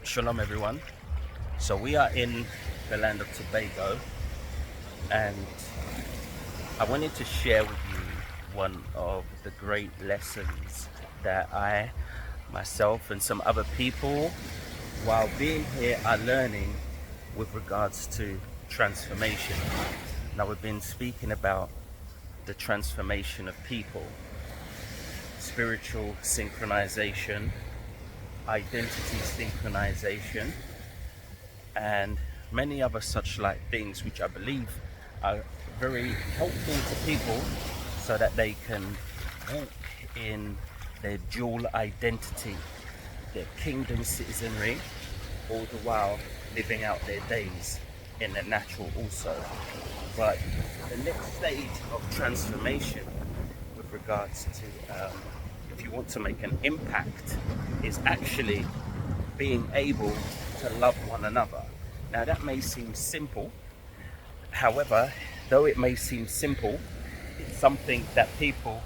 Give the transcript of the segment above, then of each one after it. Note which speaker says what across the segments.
Speaker 1: Shalom, everyone. So we are in the land of Tobago, and I wanted to share with you one of the great lessons that I, myself, and some other people, while being here, are learning with regards to transformation. Now, we've been speaking about the transformation of people, spiritual synchronization, identity synchronization, and many other such like things which I believe are very helpful to people so that they can walk in their dual identity, their kingdom citizenry, all the while living out their days in the natural also. But the next stage of transformation with regards to if you want to make an impact is actually being able to love one another. Now that may seem simple, however, though it may seem simple, it's something that people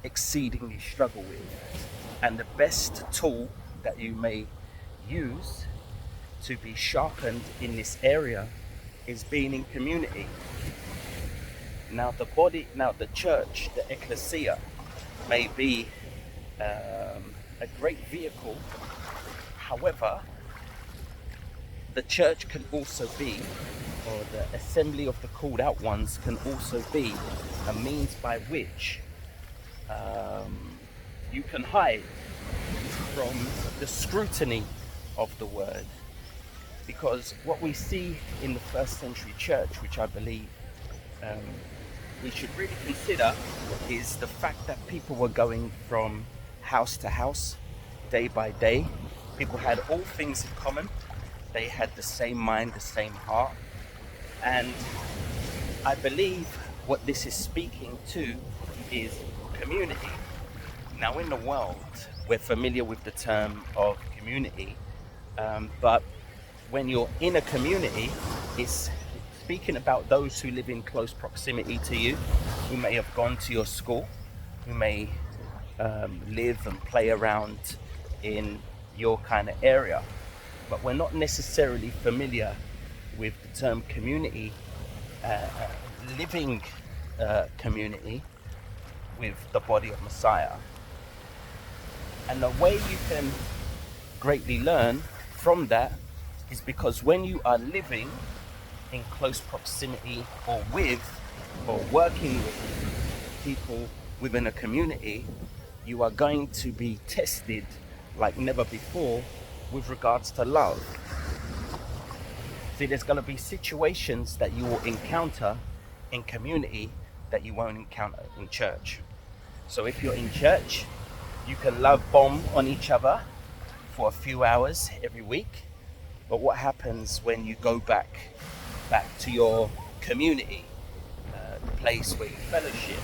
Speaker 1: exceedingly struggle with. And the best tool that you may use to be sharpened in this area is being in community. Now the church, the ecclesia, may be a great vehicle. However, the church can also be, or the assembly of the called out ones can also be, a means by which you can hide from the scrutiny of the word. Because what we see in the first century church, which I believe we should really consider, is the fact that people were going from house to house, day by day. People had all things in common. They had the same mind, the same heart. And I believe what this is speaking to is community. Now in the world, we're familiar with the term of community, but when you're in a community, it's speaking about those who live in close proximity to you, who may have gone to your school, who may live and play around in your kind of area. But we're not necessarily familiar with the term community, living community with the body of Messiah. And the way you can greatly learn from that is because when you are living in close proximity or with or working with people within a community, you are going to be tested like never before with regards to love. See, there's going to be situations that you will encounter in community that you won't encounter in church. So if you're in church, you can love bomb on each other for a few hours every week. But what happens when you go back to your community, the place where you fellowship?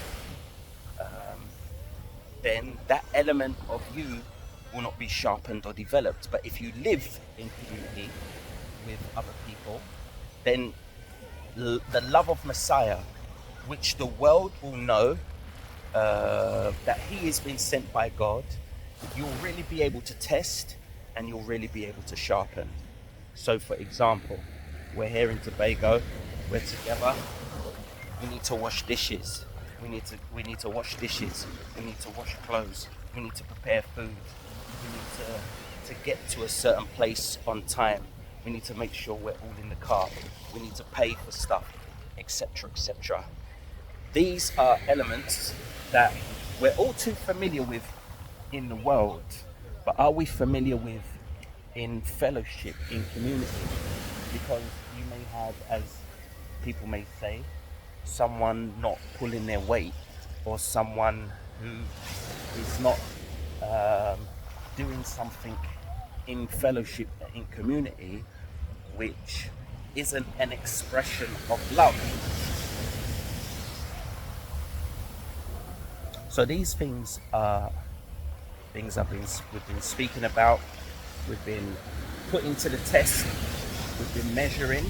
Speaker 1: Then that element of you will not be sharpened or developed. But if you live in community with other people, then the love of Messiah, which the world will know that he has been sent by God, you'll really be able to test and you'll really be able to sharpen. So for example, we're here in Tobago, we're together, we need to wash dishes. We need to wash dishes. We need to wash clothes. We need to prepare food. We need to get to a certain place on time. We need to make sure we're all in the car. We need to pay for stuff, etc., etc. These are elements that we're all too familiar with in the world, but are we familiar with in fellowship, in community? Because you may have, as people may say, someone not pulling their weight, or someone who is not doing something in fellowship, in community, which isn't an expression of love. So these things are things we've been speaking about, we've been putting to the test, we've been measuring,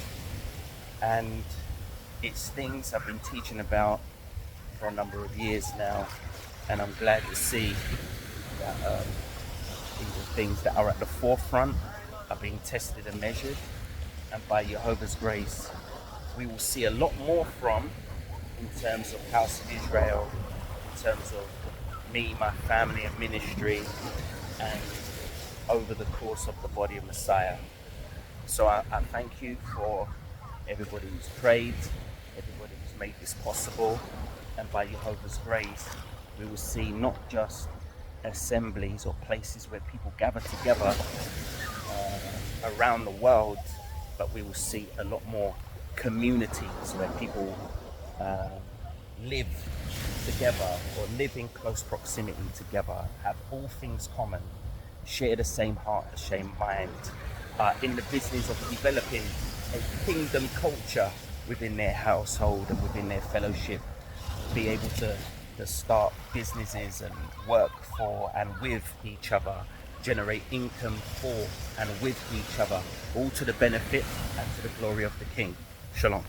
Speaker 1: and it's things I've been teaching about for a number of years now, and I'm glad to see that things that are at the forefront are being tested and measured, and by Jehovah's grace, we will see a lot more from in terms of House of Israel, in terms of me, my family, and ministry, and over the course of the body of Messiah. So I thank you for everybody who's prayed, everybody who's made this possible, and by Jehovah's grace, we will see not just assemblies or places where people gather together around the world, but we will see a lot more communities where people live together or live in close proximity together, have all things common, share the same heart, the same mind, in the business of developing a kingdom culture within their household and within their fellowship, be able to start businesses and work for and with each other, generate income for and with each other, all to the benefit and to the glory of the King. Shalom.